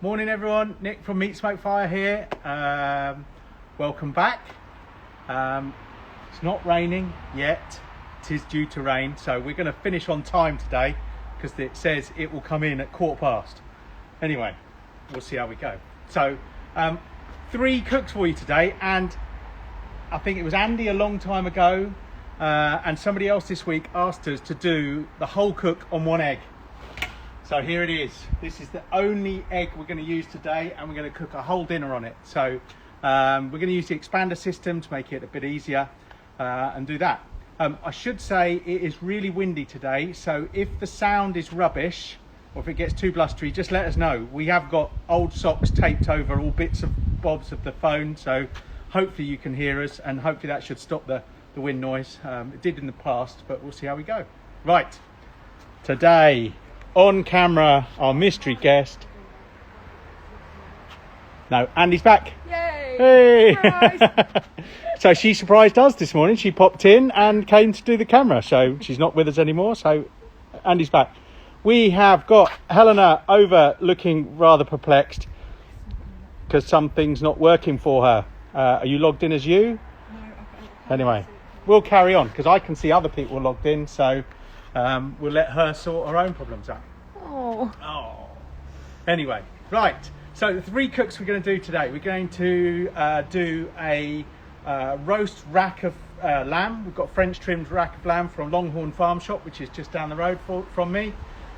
Morning everyone, Nick from Meat Smoke Fire here. Welcome back. It's not raining yet, it is due to rain, so we're going to finish on time today because it says it will come in at 15:15. Anyway, we'll see how we go. So 3 cooks for you today, and I think it was Andy a long time ago and somebody else this week asked us to do the whole cook on 1 egg. So here it is. This is the only egg we're going to use today, and we're going to cook a whole dinner on it. So we're going to use the expander system to make it a bit easier and do that. I should say it is really windy today, so if the sound is rubbish or if it gets too blustery, just let us know. We have got old socks taped over all bits of bobs of the phone, so hopefully you can hear us, and hopefully that should stop the wind noise. It did in the past, but we'll see how we go. Right, today on camera, our mystery guest. No, Andy's back. Yay! Hey! So she surprised us this morning. She popped in and came to do the camera. So she's not with us anymore. So Andy's back. We have got Helena over looking rather perplexed because something's not working for her. Are you logged in as you? No. Anyway, we'll carry on because I can see other people logged in. So we'll let her sort her own problems out. Oh. Anyway, right. So the 3 cooks we're going to do today. We're going to do a roast rack of lamb. We've got French trimmed rack of lamb from Longhorn Farm Shop, which is just down the road from me.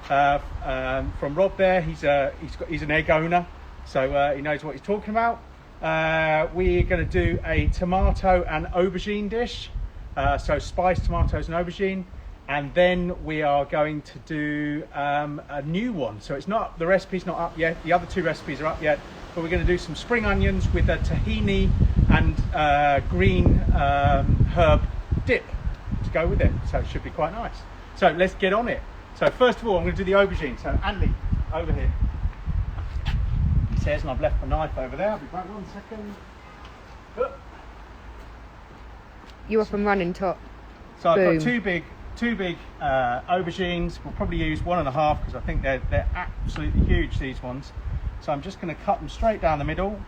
From Rob there. He's an egg owner, so he knows what he's talking about. We're going to do a tomato and aubergine dish. So spiced tomatoes and aubergine. And then we are going to do a new one. So the recipe's not up yet. The other 2 recipes are up yet. But we're going to do some spring onions with a tahini and green herb dip to go with it. So it should be quite nice. So let's get on it. So first of all, I'm going to do the aubergine. So Andy, over here. He says, and I've left my knife over there. I'll be back 1 second. You up and running, Top. So I've got two big aubergines. We'll probably use 1.5 because I think they're absolutely huge, these ones. So I'm just going to cut them straight down the middle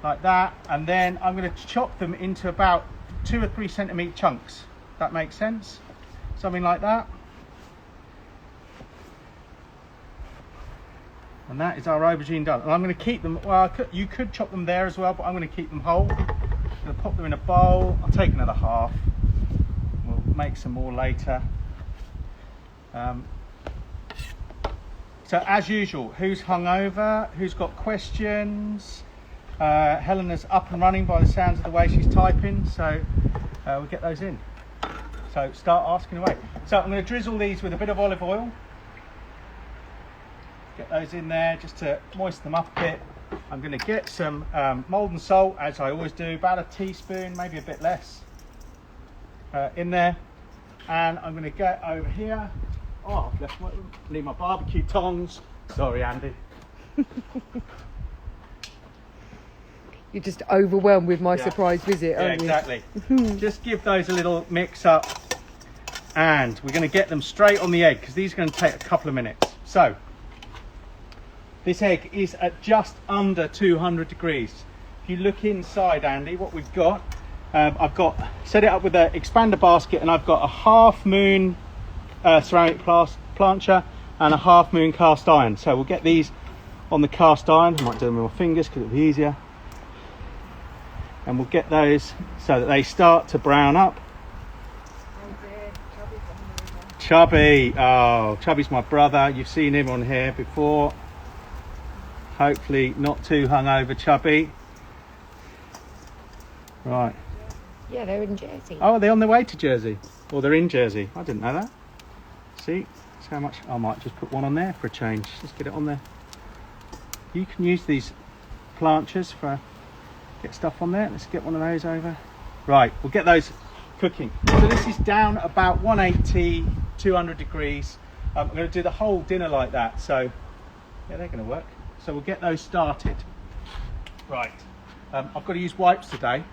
like that, and then I'm going to chop them into about 2 or 3 centimetre chunks. That makes sense? Something like that. And that is our aubergine done. And I'm going to keep them, you could chop them there as well, but I'm going to keep them whole. I'm going to pop them in a bowl. I'll take another half. Make some more later. So as usual, who's hungover? Who's got questions? Helena's up and running by the sounds of the way she's typing, so we'll get those in. So start asking away. So I'm going to drizzle these with a bit of olive oil. Get those in there just to moisten them up a bit. I'm going to get some Maldon salt, as I always do, about a teaspoon, maybe a bit less. In there, and I'm going to get over here. Oh, I've left need my barbecue tongs. Sorry, Andy. You're just overwhelmed with my surprise visit, aren't you? Exactly. Just give those a little mix up, and we're going to get them straight on the egg because these are going to take a couple of minutes. So this egg is at just under 200 degrees. If you look inside, Andy, what we've got. I've got set it up with an expander basket, and I've got a 1/2 moon ceramic plancher and a 1/2 moon cast iron. So we'll get these on the cast iron. I might do them with my fingers because it'll be easier. And we'll get those so that they start to brown up. Chubby, oh, Chubby's my brother. You've seen him on here before. Hopefully not too hungover, Chubby. Right. Yeah, they're in Jersey. Oh, are they on their way to Jersey? Or they're in Jersey? I didn't know that. See how much? I might just put one on there for a change. Let's get it on there. You can use these planchers for get stuff on there. Let's get one of those over. Right, we'll get those cooking. So this is down about 180, 200 degrees. I'm going to do the whole dinner like that. So yeah, they're going to work. So we'll get those started. Right. I've got to use wipes today.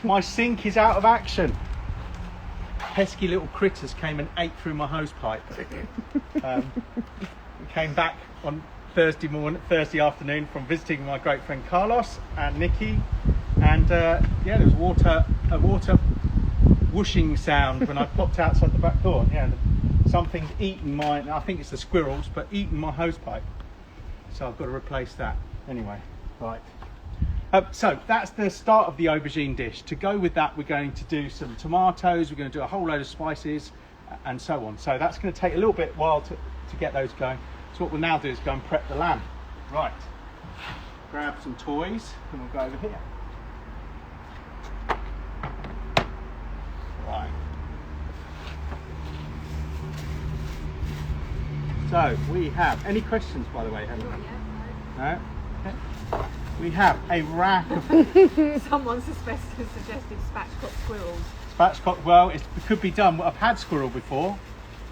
My sink is out of action. pesky little critters came and ate through my hose pipe. We came back on Thursday afternoon from visiting my great friend Carlos and Nikki, and yeah, there was a water whooshing sound when I popped outside the back door. Yeah, something's eaten I think it's the squirrels, but eaten my hose pipe. So I've got to replace that. Anyway, right. So that's the start of the aubergine dish. To go with that, we're going to do some tomatoes, we're going to do a whole load of spices and so on. So that's going to take a little bit while to get those going. So what we'll now do is go and prep the lamb. Right, grab some toys and we'll go over here. Right. So we have, any questions by the way, Helen? No? Okay. We have a rack of... Someone suggested spatchcock squirrels. Spatchcock, well, it could be done. I've had squirrel before.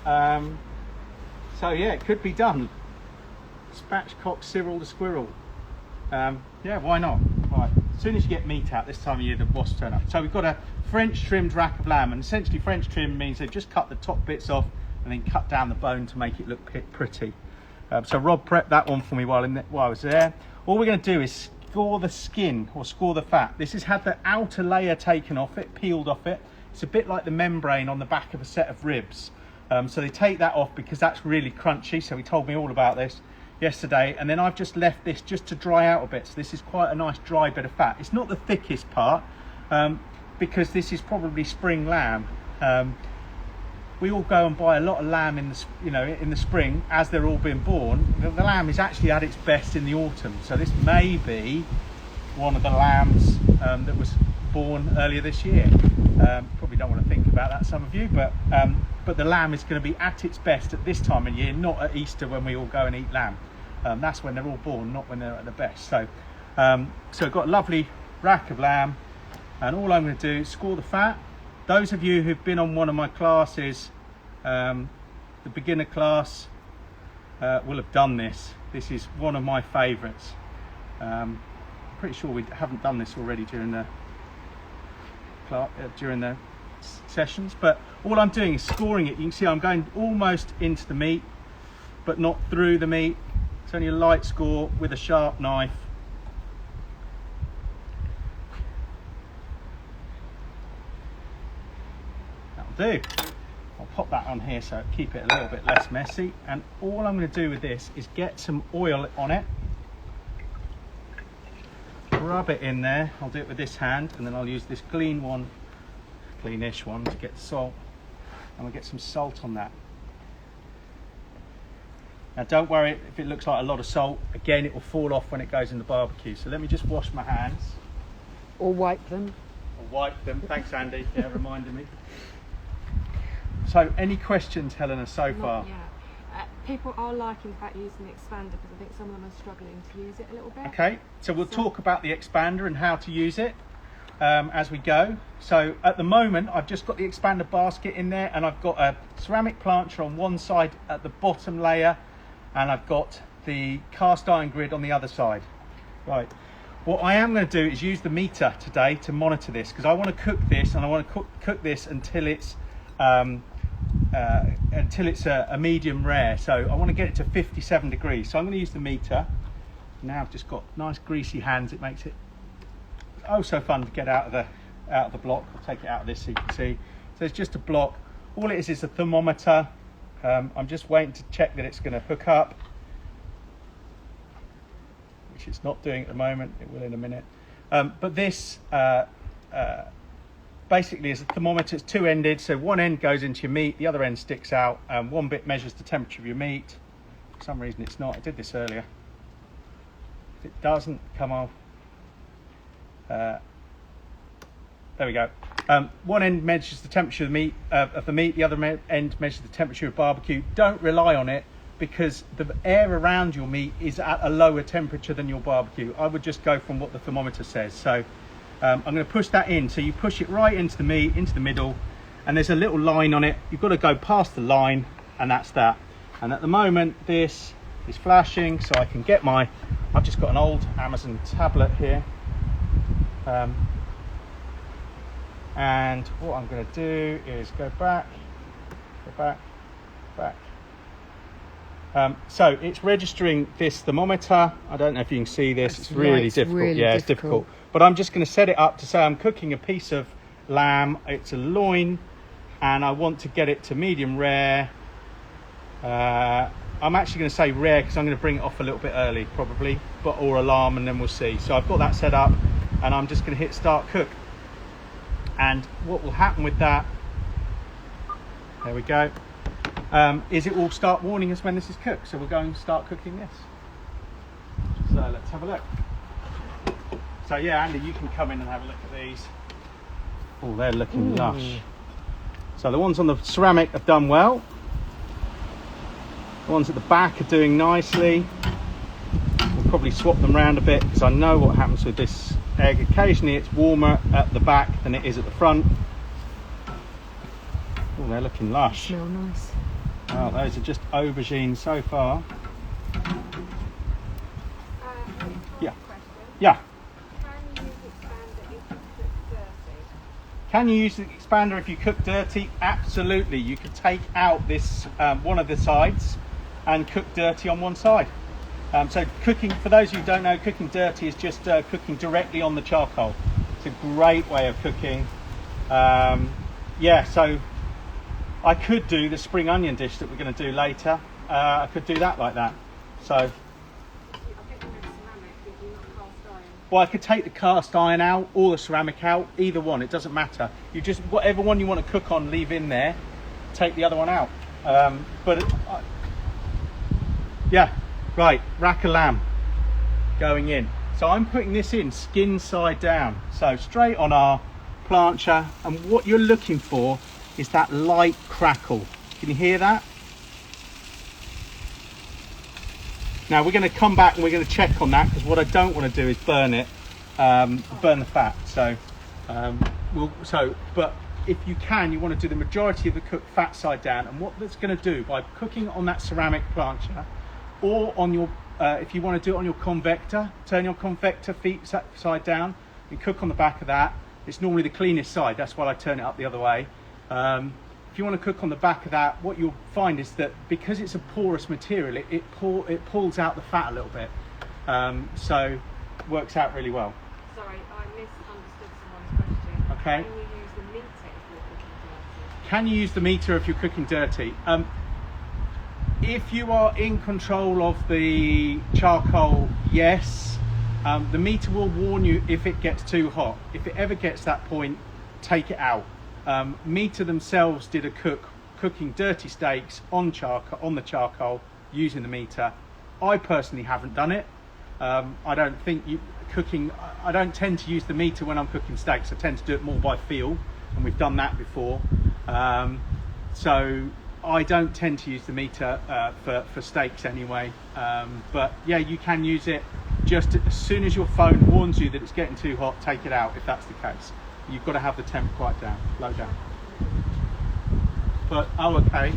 So yeah, it could be done. Spatchcock Cyril the squirrel. Yeah, why not? Right. As soon as you get meat out this time of year, the wasps turn up. So we've got a French trimmed rack of lamb, and essentially French trim means they've just cut the top bits off and then cut down the bone to make it look pretty. So Rob prepped that one for me while I was there. All we're going to do is score the skin or score the fat. This has had the outer layer taken off it, peeled off it. It's a bit like the membrane on the back of a set of ribs. So they take that off because that's really crunchy. So he told me all about this yesterday, and then I've just left this just to dry out a bit. So this is quite a nice dry bit of fat. It's not the thickest part because this is probably spring lamb. We all go and buy a lot of lamb in the spring as they're all being born. The lamb is actually at its best in the autumn. So this may be one of the lambs that was born earlier this year. Probably don't want to think about that, some of you, but the lamb is going to be at its best at this time of year, not at Easter when we all go and eat lamb. That's when they're all born, not when they're at the best. So I've got a lovely rack of lamb, and all I'm going to do is score the fat. Those of you who've been on one of my classes, the beginner class, will have done this. This is one of my favourites. I'm pretty sure we haven't done this already during the sessions, but all I'm doing is scoring it. You can see I'm going almost into the meat, but not through the meat. It's only a light score with a sharp knife. Do. I'll pop that on here so keep it a little bit less messy, and all I'm going to do with this is get some oil on it, rub it in there. I'll do it with this hand, and then I'll use this cleanish one to get salt, and we'll get some salt on that. Now don't worry if it looks like a lot of salt, again it will fall off when it goes in the barbecue. So let me just wash my hands. Or wipe them. Thanks Andy, yeah, reminding me. So, any questions, Helena, so far? Yeah. People are liking the fact using the expander because I think some of them are struggling to use it a little bit. Okay, so we'll talk about the expander and how to use it as we go. So, at the moment, I've just got the expander basket in there, and I've got a ceramic plancher on one side at the bottom layer, and I've got the cast iron grid on the other side. Right. What I am going to do is use the meter today to monitor this, because I want to cook this, and I want to cook this until it's a medium rare. So I want to get it to 57 degrees. So I'm going to use the meter. Now I've just got nice greasy hands. It makes it oh so fun to get out of the block. I'll take it out of this so you can see. So it's just a block. All it is a thermometer. I'm just waiting to check that it's going to hook up, which it's not doing at the moment. It will in a minute. But this basically is a thermometer. It's two-ended, so one end goes into your meat, the other end sticks out. One bit measures the temperature of your meat. For some reason it's not. I did this earlier. If it doesn't come off, there we go. One end measures the temperature of the meat, the other end measures the temperature of barbecue. Don't rely on it, because the air around your meat is at a lower temperature than your barbecue. I would just go from what the thermometer says. So I'm going to push that in. So you push it right into the meat, into the middle, and there's a little line on it. You've got to go past the line, and that's that. And at the moment this is flashing, so I can get I've just got an old Amazon tablet here. And what I'm going to do is go back, So it's registering this thermometer. I don't know if you can see this. It's really difficult. really It's difficult. But I'm just going to set it up to say I'm cooking a piece of lamb. It's a loin, and I want to get it to medium rare. I'm actually going to say rare because I'm going to bring it off a little bit early, probably, or alarm, and then we'll see. So I've got that set up, and I'm just going to hit start cook. And what will happen with that? There we go. Is it will start warning us when this is cooked. So we'll go and start cooking this. So let's have a look. So yeah, Andy, you can come in and have a look at these. Oh, they're looking lush. So the ones on the ceramic have done well. The ones at the back are doing nicely. We'll probably swap them around a bit because I know what happens with this egg. Occasionally it's warmer at the back than it is at the front. Oh, they're looking lush. Smell nice. Oh, those are just aubergines so far. Yeah. Yeah. Can you use the expander if you cook dirty? Absolutely. You could take out this one of the sides and cook dirty on one side. So cooking, for those of you who don't know, cooking dirty is just cooking directly on the charcoal. It's a great way of cooking. Yeah, so I could do the spring onion dish that we're going to do later. I could do that like that. So, well, I could take the cast iron out or the ceramic out, either one, it doesn't matter. You just, whatever one you want to cook on, leave in there, take the other one out. Yeah, right, rack of lamb going in. So I'm putting this in skin side down, so straight on our plancher, and what you're looking for is that light crackle. Can you hear that? Now we're going to come back and we're going to check on that, because what I don't want to do is burn it, burn the fat. So, but if you can, you want to do the majority of the cooked fat side down. And what that's going to do by cooking on that ceramic plancher, or on your, if you want to do it on your convector, turn your convector feet side down and cook on the back of that. It's normally the cleanest side. That's why I turn it up the other way. If you want to cook on the back of that, what you'll find is that because it's a porous material, it pulls out the fat a little bit, so it works out really well. Sorry, I misunderstood someone's question. Okay. Can you use the meter if you're cooking dirty? Can you use the meter if you're cooking dirty? If you are in control of the charcoal, yes. The meter will warn you if it gets too hot. If it ever gets that point, take it out. Meter themselves did a cooking dirty steaks on the charcoal using the meter. I personally haven't done it. I don't think I don't tend to use the meter when I'm cooking steaks. I tend to do it more by feel, and we've done that before. So I don't tend to use the meter for steaks anyway. But yeah, you can use it. Just as soon as your phone warns you that it's getting too hot, take it out if that's the case. You've got to have the temp quite down, low down. But, oh, okay.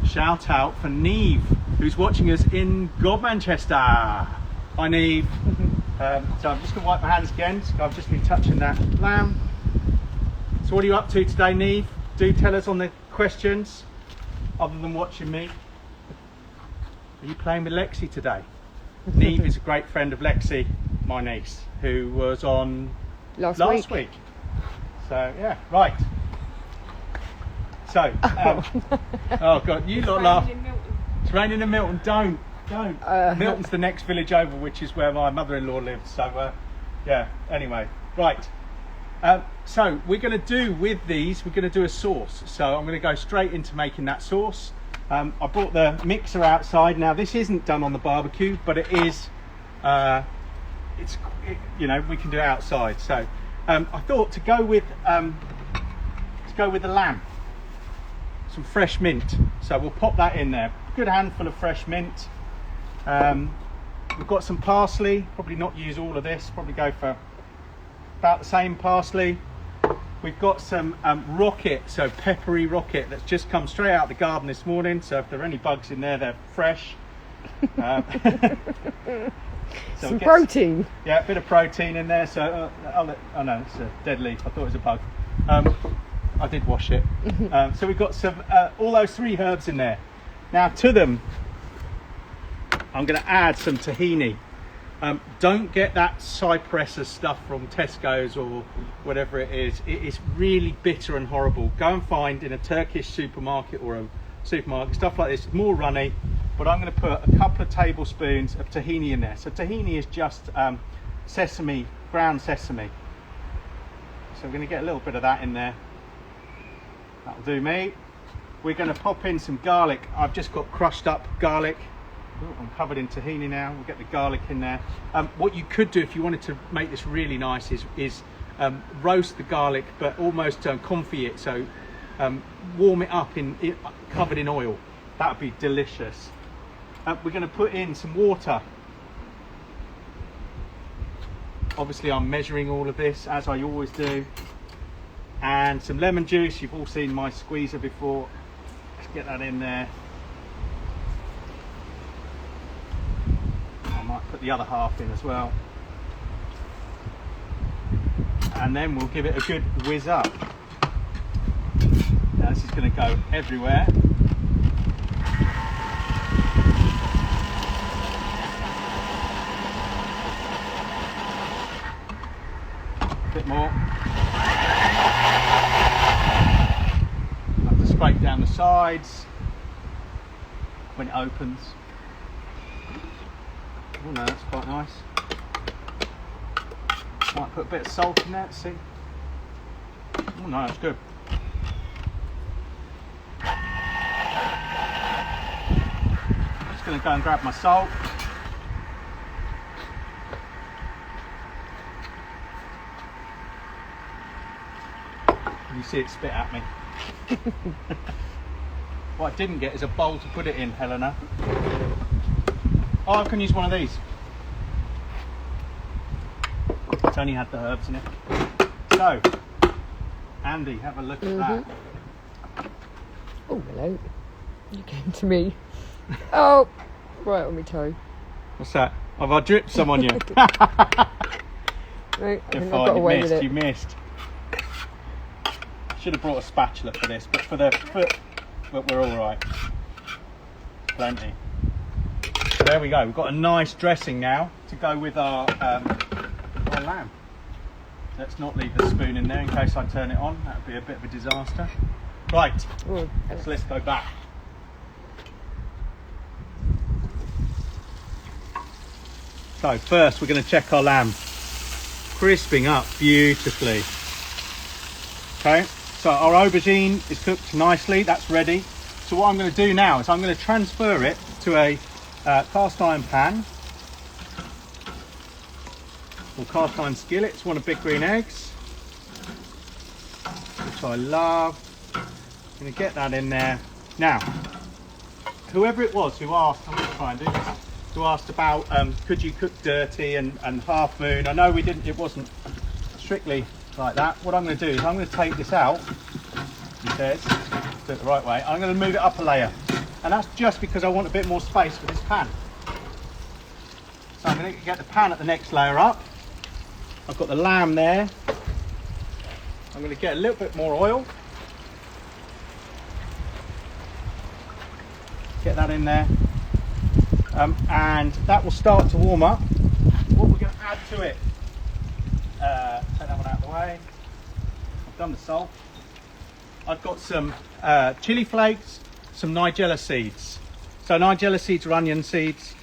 Shout out for Neve, who's watching us in Manchester. Hi, Neve. So I'm just going to wipe my hands again. So I've just been touching that lamb. So what are you up to today, Neve? Do tell us on the questions, other than watching me. Are you playing with Lexi today? Neve is a great friend of Lexi, my niece, who was on last week. So yeah, right. So, oh God, you lot laugh. It's raining in Milton. Don't. Milton's the next village over, which is where my mother-in-law lives. So yeah. Anyway, right. So we're going to do with these. We're going to do a sauce. So I'm going to go straight into making that sauce. I brought the mixer outside. Now this isn't done on the barbecue, but it is. You know, we can do it outside. So I thought to go with the lamb, some fresh mint. So we'll pop that in there. Good handful of fresh mint. We've got some parsley. Probably not use all of this. Probably go for about the same parsley. We've got some rocket, so peppery rocket that's just come straight out of the garden this morning. So if there are any bugs in there, they're fresh. So some protein. Yeah, a bit of protein in there. So oh no, it's a dead leaf. I thought it was a bug. I did wash it. So we've got some all those three herbs in there. Now to them, I'm going to add some tahini. Don't get that cypress stuff from Tesco's or whatever it is. It is really bitter and horrible. Go and find in a Turkish supermarket or a supermarket stuff like this. It's more runny, but I'm going to put a couple of tablespoons of tahini in there. So tahini is just sesame, ground sesame. So we're going to get a little bit of that in there. That'll do me. We're going to pop in some garlic. I've just got crushed up garlic. Ooh, I'm covered in tahini now. We'll get the garlic in there. What you could do if you wanted to make this really nice is roast the garlic, but almost confit it. So warm it up covered in oil. That would be delicious. We're going to put in some water. Obviously I'm measuring all of this as I always do. And some lemon juice. You've all seen my squeezer before. Let's get that in there. I might put the other half in as well. And then we'll give it a good whiz up. Now this is going to go everywhere. A bit more. Have to scrape down the sides when it opens. Oh no, that's quite nice. Might put a bit of salt in there to see. Oh no, that's good. Just going to go and grab my salt. You see it spit at me. What I didn't get is a bowl to put it in, Helena. Oh, I can use one of these. It's only had the herbs in it. So, Andy, have a look at that. Oh, hello. You came to me. Oh, right on my toe. What's that? Have I dripped some on you? Right, I think I've got away with it. You missed. Should have brought a spatula for this, but but we're all right. Plenty. So there we go. We've got a nice dressing now to go with our lamb. Let's not leave the spoon in there in case I turn it on. That would be a bit of a disaster. Right. Oh, So let's go back. So first we're going to check our lamb. Crisping up beautifully. Okay, so our aubergine is cooked nicely. That's ready. So what I'm going to do now is I'm going to transfer it to a cast iron pan or cast iron skillet. It's one of big green eggs, which I love. I'm going to get that in there. Now, whoever it was who asked, I'm going to try and do this, who asked about could you cook dirty and half moon. I know we didn't, it wasn't strictly like that. What I'm going to do is I'm going to take this out, he says, do it the right way. I'm going to move it up a layer. And that's just because I want a bit more space for this pan. So I'm going to get the pan at the next layer up. I've got the lamb there. I'm going to get a little bit more oil. Get that in there. And that will start to warm up. What we're going to add to it, take that one out of the way. I've done the salt. I've got some chili flakes, some nigella seeds. So nigella seeds are onion seeds.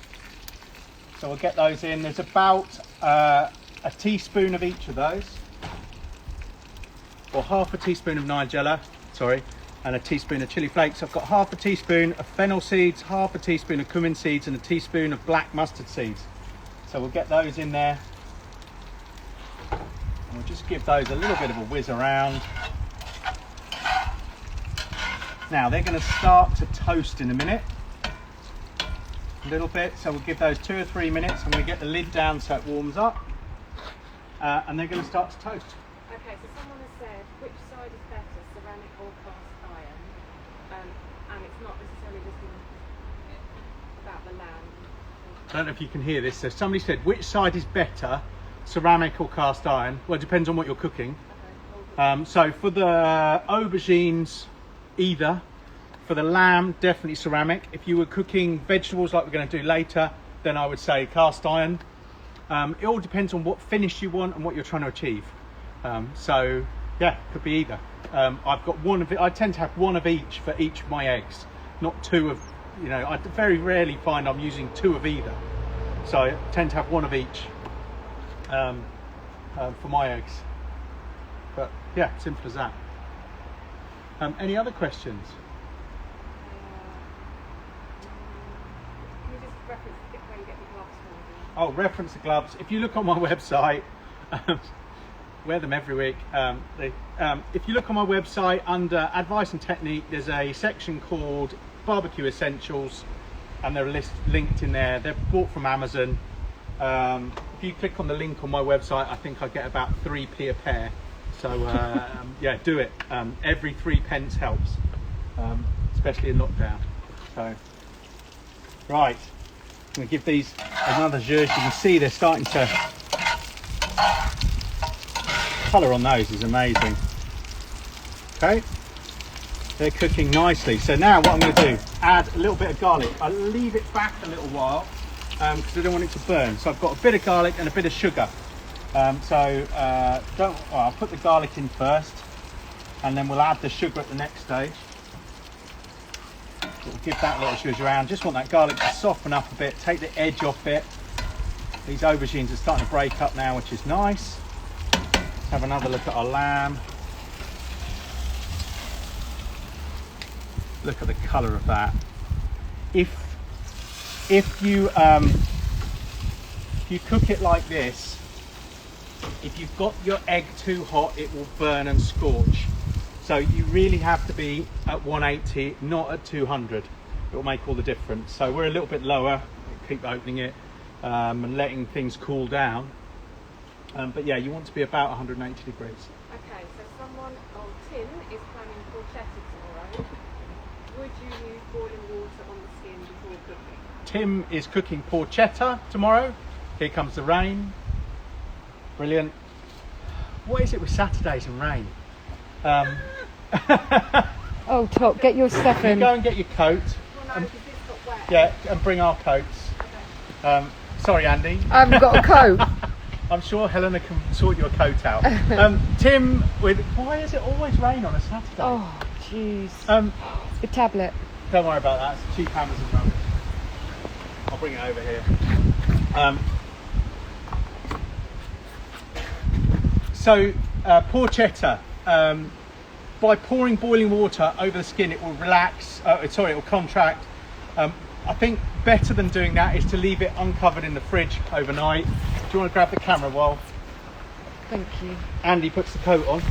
So we'll get those in. There's about a teaspoon of each of those. Or half a teaspoon of nigella, sorry, and a teaspoon of chili flakes. I've got half a teaspoon of fennel seeds, half a teaspoon of cumin seeds, and a teaspoon of black mustard seeds. So we'll get those in there. And we'll just give those a little bit of a whiz around. Now they're going to start to toast in a minute. A little bit, so we'll give those 2 or 3 minutes. I'm going to get the lid down so it warms up. And they're going to start to toast. Okay, so someone has said which side is better, ceramic or cast iron, and it's not necessarily just about the lamb. I don't know if you can hear this. So somebody said which side is better, ceramic or cast iron? Well, it depends on what you're cooking. Okay, So for the aubergines, either. For the lamb, definitely ceramic. If you were cooking vegetables like we're going to do later, then I would say cast iron. It all depends on what finish you want and what you're trying to achieve. So yeah, could be either. I've got one of it. I tend to have one of each for each of my eggs, not two of, you know, I very rarely find I'm using two of either. So I tend to have one of each for my eggs. But yeah, simple as that. Any other questions? Can you just reference where you get your gloves from? Oh, reference the gloves. If you look on my website, wear them every week. If you look on my website under advice and technique, there's a section called barbecue essentials, and they're linked in there. They're bought from Amazon. If you click on the link on my website, I think I get about 3p a pair. So yeah, do it. Every 3 pence helps, especially in lockdown. So right, I'm going to give these another zhuzh. You can see they're starting to, colour on those is amazing. Okay, they're cooking nicely. So now what I'm going to do, add a little bit of garlic. I leave it back a little while because I don't want it to burn. So I've got a bit of garlic and a bit of sugar. I'll put the garlic in first, and then we'll add the sugar at the next stage. We'll give that a little zhuzh around. Just want that garlic to soften up a bit, take the edge off it. These aubergines are starting to break up now, which is nice. Let's have another look at our lamb. Look at the colour of that. If you cook it like this, if you've got your egg too hot, it will burn and scorch. So you really have to be at 180, not at 200. It will make all the difference. So we're a little bit lower. Keep opening it and letting things cool down. But yeah, you want to be about 180 degrees. Okay, so Tim is planning porchetta tomorrow. Would you use boiling water on the skin before cooking? Tim is cooking porchetta tomorrow. Here comes the rain. Brilliant. What is it with Saturdays and rain? Oh, Top, get your stuff You in. go and get your coat. Well, no, because it's got wet. Yeah, and bring our coats. Sorry, Andy. I haven't got a coat. I'm sure Helena can sort your coat out. Tim, why does it always rain on a Saturday? Oh, jeez. The tablet. Don't worry about that. It's cheap Amazon rubbish. I'll bring it over here. So porchetta, by pouring boiling water over the skin, it will relax. It will contract. I think better than doing that is to leave it uncovered in the fridge overnight. Do you want to grab the camera while Thank you. Andy puts the coat on?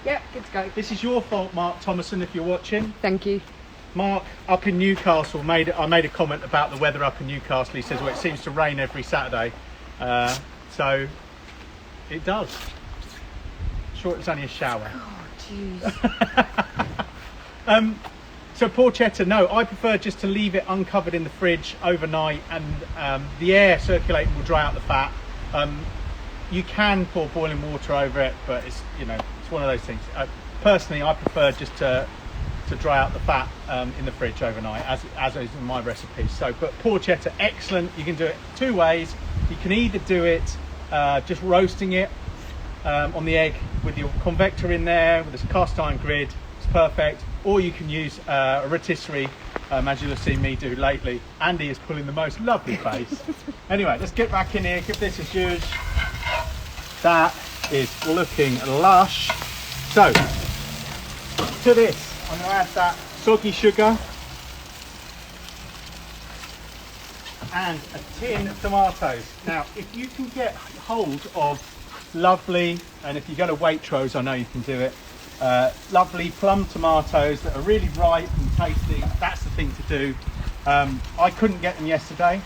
Yep, good to go. This is your fault, Mark Thomason, if you're watching. Thank you. Mark up in Newcastle I made a comment about the weather up in Newcastle. He says, well, it seems to rain every Saturday. So it does. Sure, it was only a shower. Oh, jeez. So porchetta, no, I prefer just to leave it uncovered in the fridge overnight, and the air circulating will dry out the fat. You can pour boiling water over it, but it's one of those things. Personally, I prefer just to dry out the fat in the fridge overnight, as is in my recipes. So, but porchetta, excellent. You can do it two ways. You can either do it just roasting it on the egg with your convector in there with this cast iron grid. It's perfect. Or you can use a rotisserie, as you'll have seen me do lately. Andy is pulling the most lovely face. Anyway, let's get back in here. Give this a zhuzh. That is looking lush. So, to this, I'm going to add that soggy sugar and a tin of tomatoes. Now, if you can get hold of lovely, and if you go to Waitrose, I know you can do it, lovely plum tomatoes that are really ripe and tasty, that's the thing to do. I couldn't get them yesterday,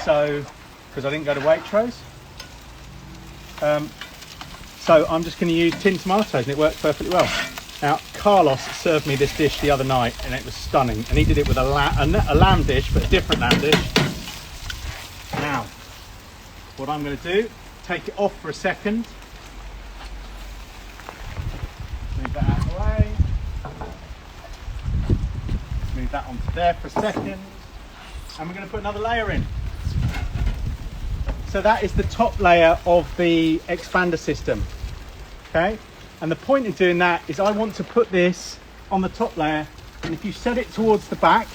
so because I didn't go to Waitrose. So I'm just going to use tin tomatoes, and it works perfectly well. Now, Carlos served me this dish the other night, and it was stunning. And he did it with a lamb dish, but a different lamb dish. Now, what I'm going to do, take it off for a second. Move that out of the way. leave that onto there for a second. And we're going to put another layer in. So that is the top layer of the expander system. Okay? And the point in doing that is I want to put this on the top layer, and if you set it towards the back,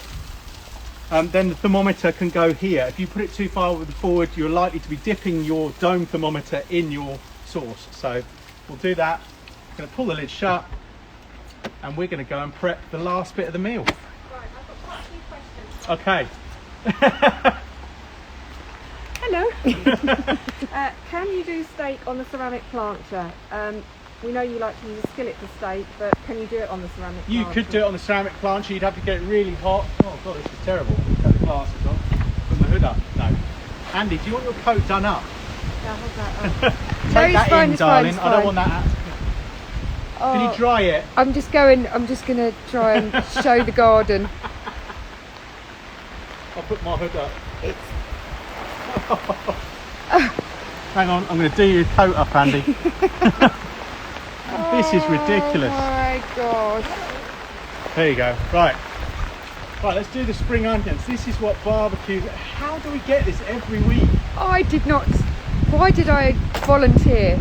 then the thermometer can go here. If you put it too far forward, you're likely to be dipping your dome thermometer in your sauce. So we'll do that. I'm going to pull the lid shut, and we're going to go and prep the last bit of the meal. Right, I've got quite a few questions. Okay. Hello. Can you do steak on the ceramic plancher? We know you like to use a skillet for steak, but can you do it on the ceramic plancher? You could do it on the ceramic plancher. You'd have to get it really hot. Oh god, this is terrible. Cut the glasses off. Put my hood up. No. Andy, do you want your coat done up? Yeah, hold that up. Take that fine, in, it's darling. fine, I don't want that out. Can you dry it? I'm just going to try and show the garden. I'll put my hood up. It's Hang on, I'm going to do your coat up, Andy. This is ridiculous. Oh my gosh. There you go. Right, let's do the spring onions. This is what barbecue. How do we get this every week? I did not. Why did I volunteer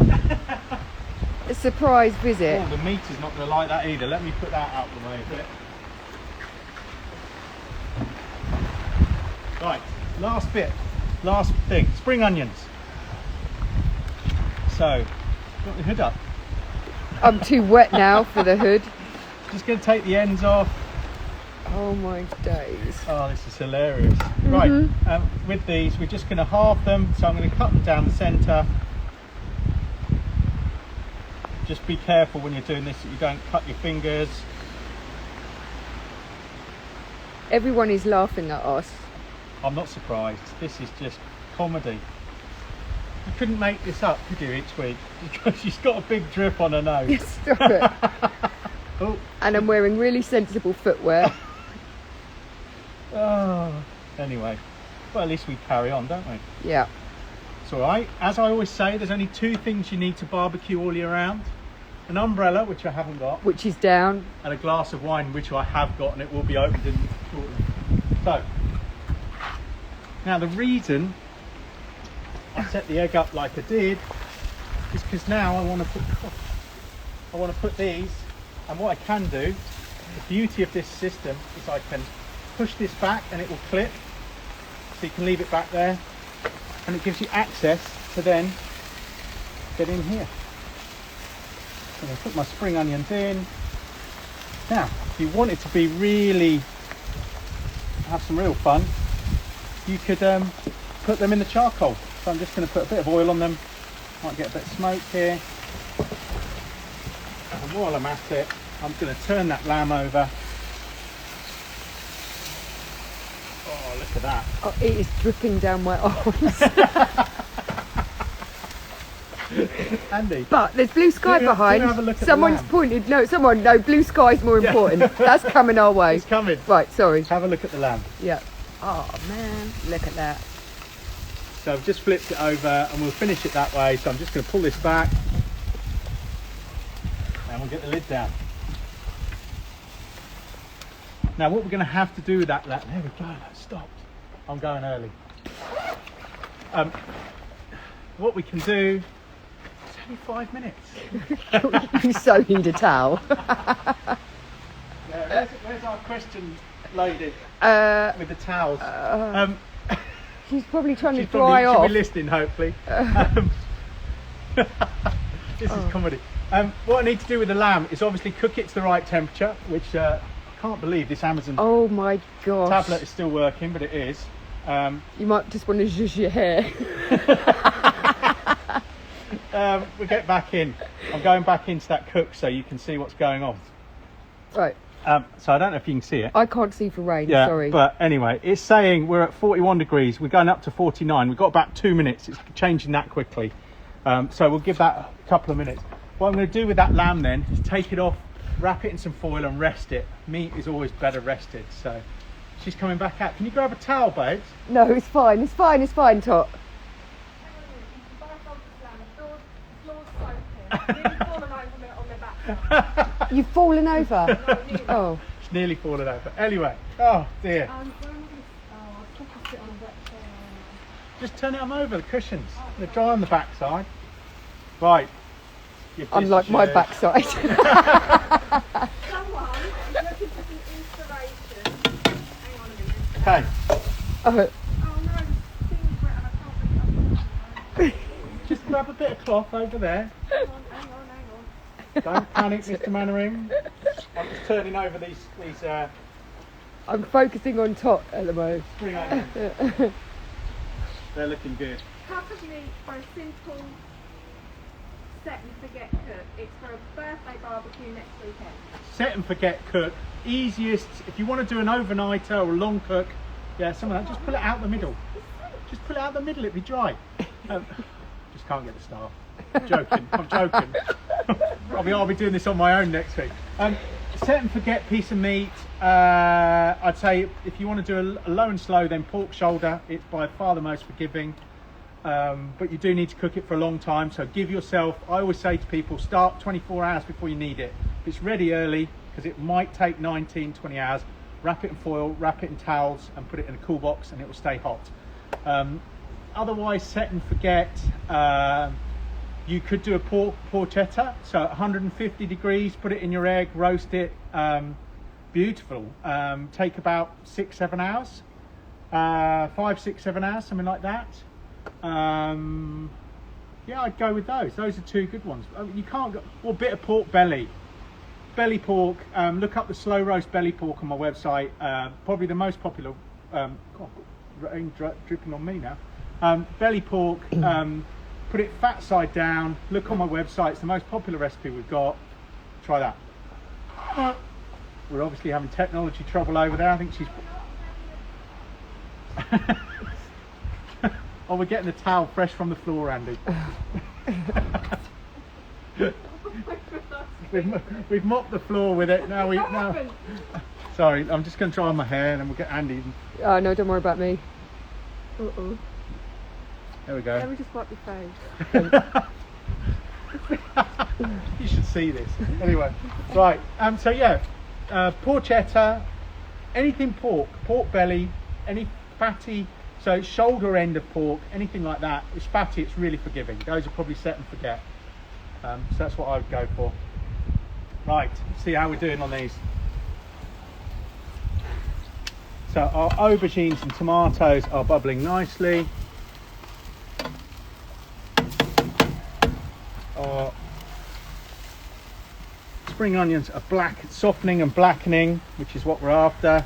a surprise visit? Oh, the meat is not going to like that either. Let me put that out of the way a bit. Right, last thing, spring onions. So, got the hood up. I'm too wet now for the hood. Just going to take the ends off. Oh my days. Oh, this is hilarious. Right, with these, we're just going to halve them. So I'm going to cut them down the centre. Just be careful when you're doing this that you don't cut your fingers. Everyone is laughing at us. I'm not surprised. This is just comedy. You couldn't make this up, could you, each week? Because she's got a big drip on her nose. Stop it. Oh. And I'm wearing really sensible footwear. Oh. Anyway, well, at least we carry on, don't we? Yeah. It's all right. As I always say, there's only two things you need to barbecue all year round. An umbrella, which I haven't got, Which is down. and a glass of wine, which I have got, and it will be opened in shortly. So, now the reason I set the egg up like I did is because now I want to put these, and what I can do, the beauty of this system is I can push this back and it will clip, so you can leave it back there, and it gives you access to then get in here. So I put my spring onions in. Now, if you want it to be really, have some real fun, you could put them in the charcoal. So I'm just going to put a bit of oil on them. Might get a bit of smoke here. And while I'm at it, I'm going to turn that lamb over. Oh, look at that. Oh, it is dripping down my arms. Andy. But there's blue sky Do you behind. have a look at the Someone's lamb? pointed. No, blue sky's more important. That's coming our way. It's coming. Right, sorry. Have a look at the lamb. Yeah. Oh man, look at that. So I've just flipped it over and we'll finish it that way. So I'm just going to pull this back and we'll get the lid down. Now what we're going to have to do with that, there we go, that stopped. I'm going early. What we can do, it's only 5 minutes. You so need a towel. Yeah, where's our question lady with the towels? She's probably trying She's to dry she'll off. be listening, hopefully. This is comedy. What I need to do with the lamb is obviously cook it to the right temperature, which I can't believe this Amazon Oh my gosh. tablet is still working, but it is. You might just want to zhuzh your hair. We'll get back in. I'm going back into that cook so you can see what's going on. Right. So I don't know if you can see it. I can't see for rain, Yeah, sorry. but anyway, it's saying we're at 41 degrees. We're going up to 49. We've got about 2 minutes. It's changing that quickly. So we'll give that a couple of minutes. What I'm going to do with that lamb then is take it off, wrap it in some foil and rest it. Meat is always better rested. So she's coming back out. Can you grab a towel, babes? No, it's fine, Tot. Really fallen over on my backside. You've fallen over. No, nearly. Oh. It's nearly fallen over. Anyway, oh dear. Where am I going to... Oh, I'll focus it on a wet chair. Just turn it over the cushions. They're dry on the backside. Right. Give this Unlike a my shake. backside. Someone is looking for some inspiration. Hang on a minute. Okay. Oh, Oh no, the thing's wet and I can't bring it up. Just grab a bit of cloth over there. Hang on. Don't panic, Mr. Mannering. I'm just turning over these I'm focusing on top at the moment. spring onions. They're looking good. Cup of meat for a simple set and forget cook. It's for a birthday barbecue next weekend. Set and forget cook. Easiest, if you want to do an overnighter or a long cook, yeah, some of that, just pull it out the middle. Just pull it out the middle, it'll be dry. Just can't get the staff. Joking, I'm joking. I'll be doing this on my own next week. Set and forget piece of meat. I'd say if you want to do a low and slow, then pork shoulder. It's by far the most forgiving. But you do need to cook it for a long time. So give yourself, I always say to people, start 24 hours before you need it. If it's ready early, because it might take 19, 20 hours, wrap it in foil, wrap it in towels and put it in a cool box and it will stay hot. Otherwise, set and forget. You could do a porchetta, so 150 degrees, put it in your egg, roast it, beautiful. Take about 6-7 hours, 5, 6, 7 hours, something like that. Yeah, I'd go with those. Those are two good ones. You can't go, or a bit of pork belly. Belly pork, look up the slow roast belly pork on my website. Probably the most popular, God, rain dripping on me now. Belly pork, put it fat side down, look on my website, it's the most popular recipe we've got. Try that. We're obviously having technology trouble over there. I think she's... Oh, we're getting the towel fresh from the floor, Andy. We've mopped the floor with it. Now Sorry, I'm just going to dry my hair and then we'll get Andy. Oh no, don't worry about me. Uh-oh. There we go. Let me just wipe your face. You should see this. Anyway, right. So yeah, porchetta, anything pork belly, any fatty, so shoulder end of pork, anything like that. It's fatty. It's really forgiving. Those are probably set and forget. So that's what I would go for. Right. Let's see how we're doing on these. So our aubergines and tomatoes are bubbling nicely. Our spring onions are softening and blackening, which is what we're after.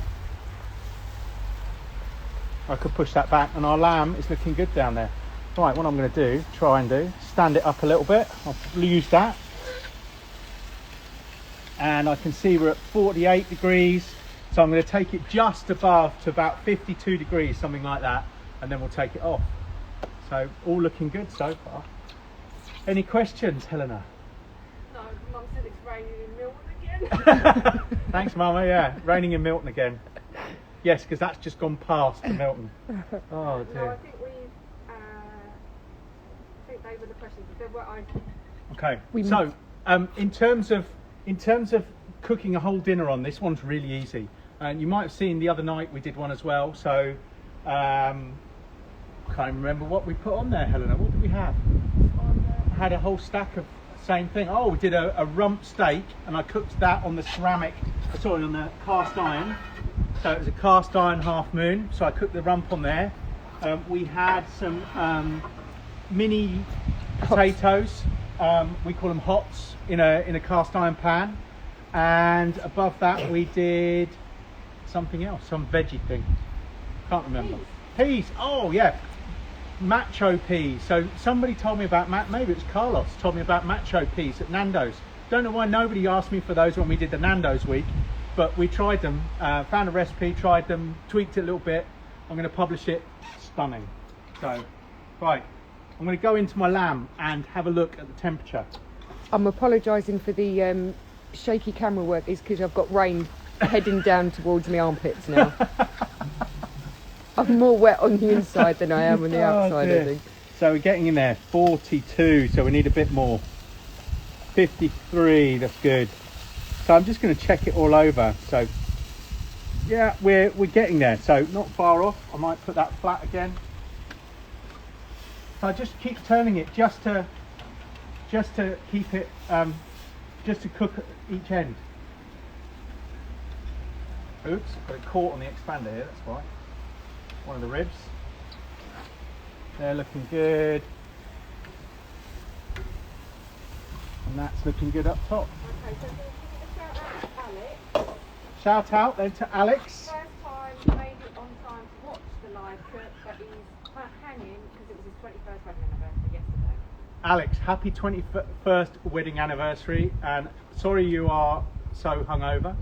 I could push that back, and our lamb is looking good down there. Right, what I'm going to try and do, stand it up a little bit. I'll use that. And I can see we're at 48 degrees. So I'm going to take it just above to about 52 degrees, something like that. And then we'll take it off. So all looking good so far. Any questions, Helena? No, Mum said it's raining in Milton again. Thanks, Mama. Yeah, raining in Milton again. Yes, because that's just gone past to Milton. Oh dear. No, I think they were the questions. They were, Okay. So, in terms of cooking a whole dinner on this one's really easy. And you might have seen the other night we did one as well. So, can't remember what we put on there, Helena. What did we have? I had a whole stack of same thing. Oh, we did a rump steak, and I cooked that on the on the cast iron. So it was a cast iron half moon. So I cooked the rump on there. We had some mini potatoes. We call them hots in a cast iron pan. And above that we did something else, some veggie thing. Can't remember. Peas. Oh yeah. Macho peas. So somebody told me about maybe it was Carlos told me about macho peas at Nando's. Don't know why nobody asked me for those when we did the Nando's week, but we tried them, found a recipe, tried them, tweaked it a little bit. I'm going to publish it. Stunning. So, right, I'm going to go into my lamb and have a look at the temperature. I'm apologising for the shaky camera work. It's because I've got rain heading down towards my armpits now. I'm more wet on the inside than I am on the outside, I think. So we're getting in there, 42, so we need a bit more. 53, that's good. So I'm just going to check it all over. So Yeah, we're getting there, so not far off. I might put that flat again. So I just keep turning it just to keep it just to cook each end. Oops, got it caught on the expander here, that's why. One of the ribs. They're looking good. And that's looking good up top. Okay, so can you give a shout out to Alex? Shout out then to Alex. First time made it on time to watch the live trip, but he's hanging because it was his 21st wedding anniversary yesterday. Alex, happy 21st wedding anniversary, and sorry you are so hungover.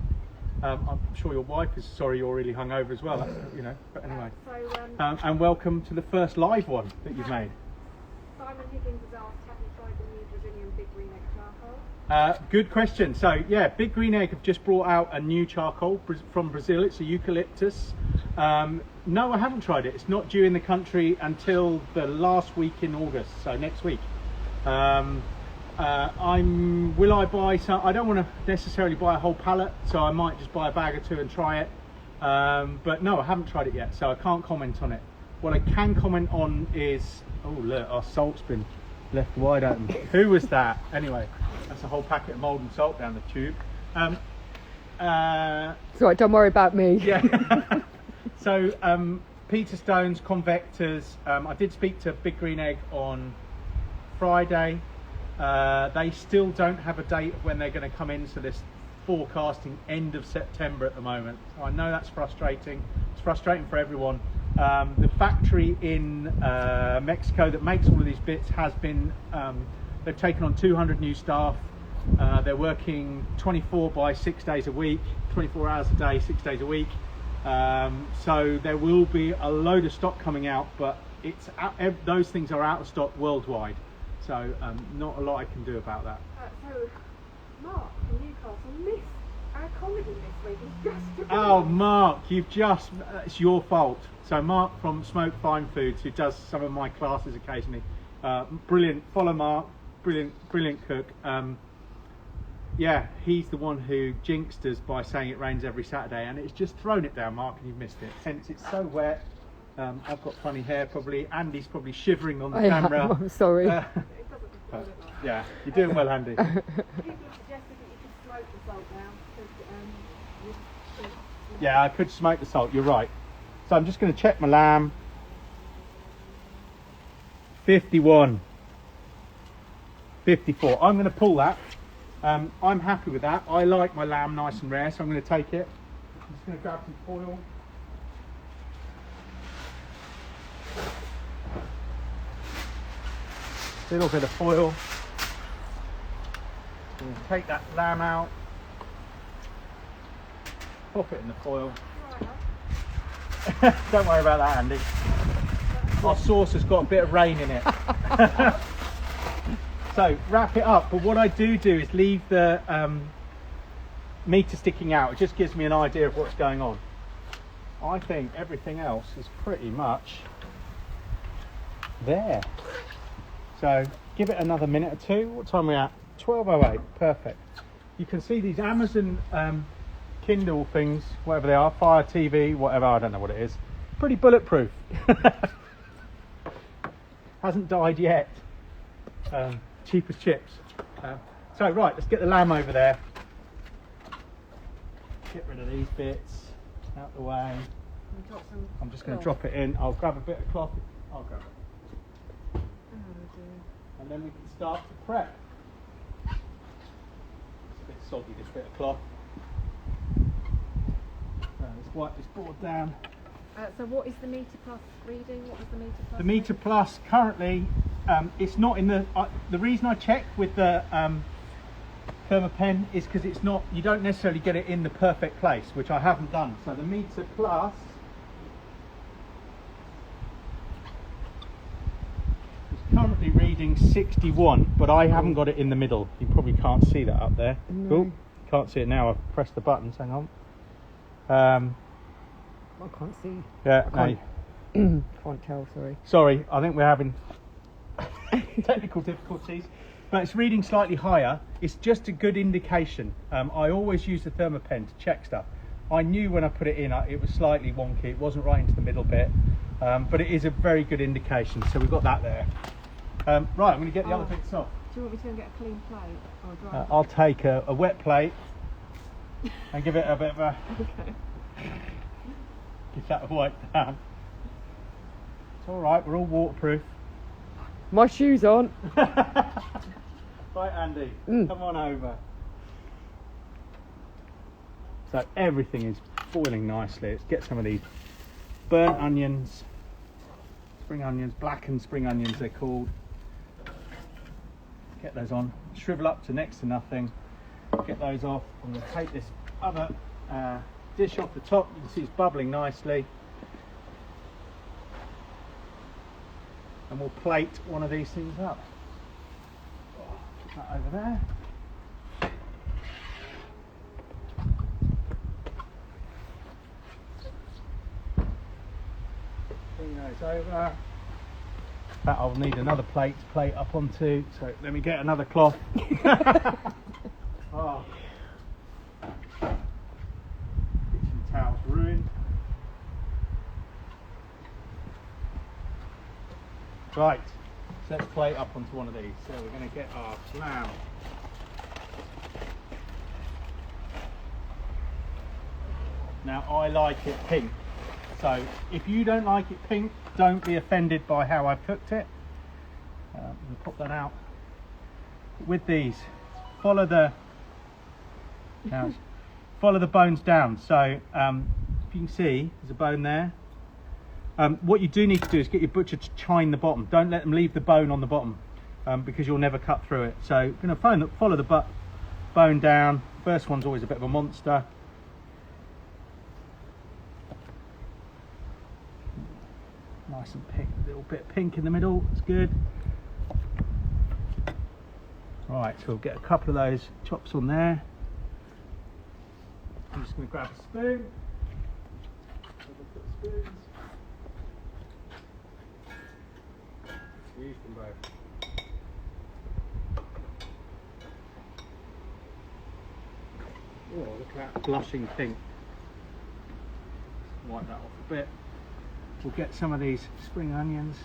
I'm sure your wife is sorry you're really hungover as well. That's, you know, but anyway. And welcome to the first live one that you've made. Simon Higgins has asked, have you tried the new Brazilian Big Green Egg charcoal? Good question. So yeah, Big Green Egg have just brought out a new charcoal from Brazil. It's a eucalyptus. No, I haven't tried it. It's not due in the country until the last week in August, so next week. Will I buy some? I don't want to necessarily buy a whole pallet, so I might just buy a bag or two and try it. But no, I haven't tried it yet, so I can't comment on it. What I can comment on is, oh look, our salt's been left wide open. Who was that? Anyway, that's a whole packet of Maldon salt down the tube. It's all right, don't worry about me. Yeah. So Peter Stone's Convectors. I did speak to Big Green Egg on Friday. They still don't have a date of when they're going to come in, so they're forecasting end of September at the moment. So I know that's frustrating. It's frustrating for everyone. The factory in Mexico that makes all of these bits has been, they've taken on 200 new staff. They're working 24 by 6 days a week, 24 hours a day, 6 days a week. So there will be a load of stock coming out, but it's those things are out of stock worldwide. So not a lot I can do about that. So Mark from Newcastle missed our comedy this week. He's just Oh, Mark, it's your fault. So Mark from Smoke Fine Foods, who does some of my classes occasionally, brilliant. Follow Mark, brilliant cook. Yeah, he's the one who jinxed us by saying it rains every Saturday, and it's just thrown it down, Mark, and you've missed it. Hence, it's so wet. I've got funny hair probably. Andy's probably shivering on the camera. I'm sorry. Yeah, you're doing well, Andy. People have suggested that you could smoke the salt now. Yeah, I could smoke the salt, you're right. So I'm just going to check my lamb. 51. 54. I'm going to pull that. I'm happy with that. I like my lamb nice and rare, so I'm going to take it. I'm just going to grab some foil. A little bit of foil. We'll take that lamb out. Pop it in the foil. Don't worry about that, Andy. Our sauce has got a bit of rain in it. So wrap it up, but what I do is leave the meter sticking out. It just gives me an idea of what's going on. I think everything else is pretty much there. So give it another minute or two. What time are we at? 12:08. Perfect. You can see these Amazon Kindle things, whatever they are, Fire TV, whatever, I don't know what it is. Pretty bulletproof. Hasn't died yet. Cheap as chips. So right, let's get the lamb over there. Get rid of these bits out the way. I'm just going to drop it in. I'll grab a bit of cloth. I'll grab it. And then we can start to prep. It's a bit soggy, this bit of cloth. Let's wipe this board down. So what is the meter plus reading? What was the meter plus? The meter plus currently, it's not in the reason I check with the Thermapen is because it's not, you don't necessarily get it in the perfect place, which I haven't done. So the meter plus is currently reading 61, but I haven't got it in the middle. You probably can't see that up there. No. Cool. Can't see it now. I've pressed the buttons. Hang on. I can't see. Yeah, I can't tell, sorry. Sorry, I think we're having technical difficulties, but it's reading slightly higher. It's just a good indication. I always use the Thermapen to check stuff. I knew when I put it in it was slightly wonky. It wasn't right into the middle bit, but it is a very good indication. So we've got that there. Right, I'm going to get the other bits off. Do you want me to go and get a clean plate or a dry? I'll take a wet plate and give it a bit of a... Okay. Give that a wipe down. It's all right, we're all waterproof. My shoes on. Right, Andy, come on over. So everything is boiling nicely. Let's get some of these burnt onions, spring onions, blackened spring onions they're called. Get those on, shrivel up to next to nothing. Get those off. I'm going to take this other dish off the top. You can see it's bubbling nicely. And we'll plate one of these things up. Put that over there. Bring those over. That I'll need another plate to plate up onto, so let me get another cloth. Oh. Kitchen towel's ruined. Right, so let's plate up onto one of these. So we're going to get our lamb. Now I like it pink, so if you don't like it pink, don't be offended by how I've cooked it. We'll pop that out. With these, follow the bones down. So if you can see, there's a bone there. What you do need to do is get your butcher to chine the bottom. Don't let them leave the bone on the bottom, because you'll never cut through it. So you're going to follow the bone down. First one's always a bit of a monster. Nice and pink, a little bit pink in the middle, that's good. Right, so we'll get a couple of those chops on there. I'm just going to grab a spoon. Spoons. Use them both. Oh, look at that blushing pink. Wipe that off a bit. We'll get some of these spring onions.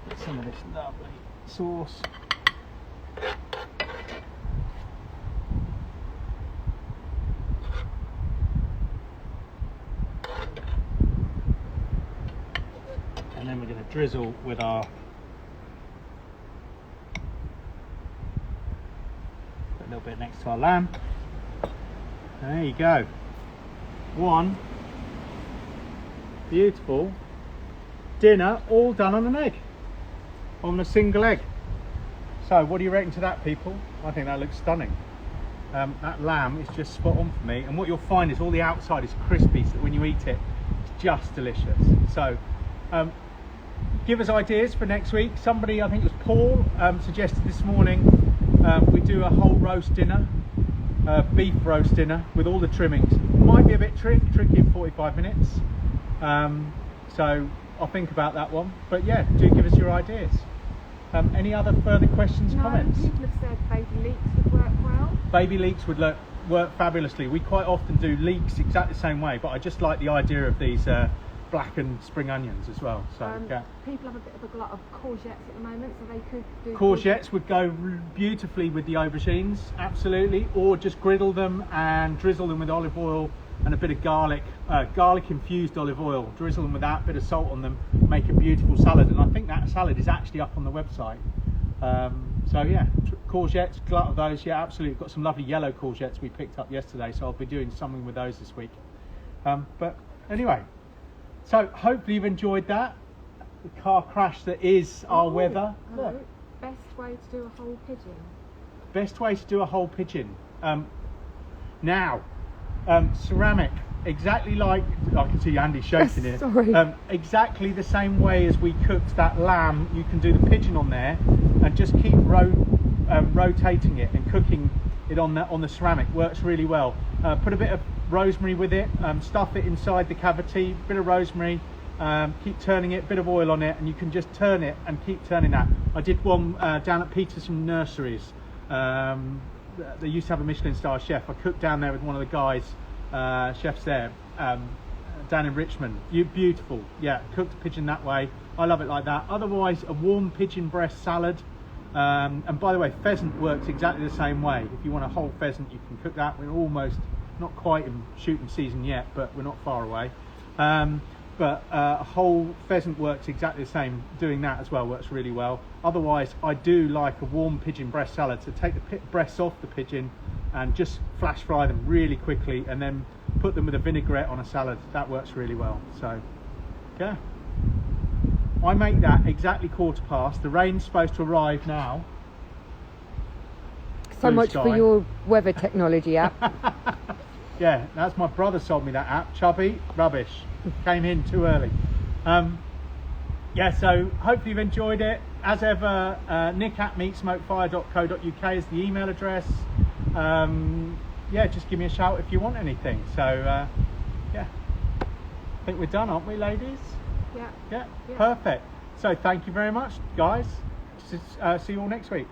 Get some of this lovely sauce. And then we're going to drizzle with our a little bit next to our lamb. There you go. One beautiful dinner all done on an egg, on a single egg. So what do you reckon to that, people? I think that looks stunning. That lamb is just spot on for me, and what you'll find is all the outside is crispy, so that when you eat it, it's just delicious. So give us ideas for next week. Somebody, I think it was Paul, suggested this morning we do a whole roast dinner, beef roast dinner with all the trimmings. Might be a bit tricky in 45 minutes, so I'll think about that one. But yeah, do give us your ideas. Any other further questions, comments? People have said baby leeks would work well. Baby leeks would work fabulously. We quite often do leeks exactly the same way, but I just like the idea of these blackened spring onions as well. So yeah. People have a bit of a glut of courgettes at the moment, so they could do Courgettes would go beautifully with the aubergines, absolutely, or just griddle them and drizzle them with olive oil and a bit of garlic infused olive oil. Drizzle them with that, bit of salt on them, make a beautiful salad. And I think that salad is actually up on the website. So yeah, courgettes, glut of those, yeah, absolutely. Got some lovely yellow courgettes we picked up yesterday, so I'll be doing something with those this week. But anyway, so hopefully you've enjoyed that. The car crash that is our weather. Hello. Best way to do a whole pigeon. Best way to do a whole pigeon. Now, ceramic, exactly like, I can see Andy shaking here. Sorry. Exactly the same way as we cooked that lamb, you can do the pigeon on there and just keep rotating it and cooking it on the ceramic. Works really well. Put a bit of rosemary with it, stuff it inside the cavity, bit of rosemary, Keep turning it, bit of oil on it, and you can just turn it and keep turning that. I did one down at Peterson Nurseries. They used to have a Michelin star chef. I cooked down there with one of the guys, chefs there, down in Richmond. Beautiful, yeah, cooked pigeon that way. I love it like that. Otherwise, a warm pigeon breast salad. And by the way, pheasant works exactly the same way. If you want a whole pheasant, you can cook that. We're almost, not quite in shooting season yet, but we're not far away. But a whole pheasant works exactly the same. Doing that as well works really well. Otherwise, I do like a warm pigeon breast salad. So take the breasts off the pigeon and just flash fry them really quickly, and then put them with a vinaigrette on a salad. That works really well. So, yeah. I make that exactly 1/4 past. The rain's supposed to arrive now. So Blue much sky. for your weather technology app. Yeah, that's my brother sold me that app. Chubby, rubbish. Came in too early. Yeah, so hopefully you've enjoyed it. As ever, nick@meatsmokefire.co.uk is the email address. Yeah, just give me a shout if you want anything. So, yeah. I think we're done, aren't we, ladies? Yeah. Yeah, perfect. So thank you very much, guys. See you all next week.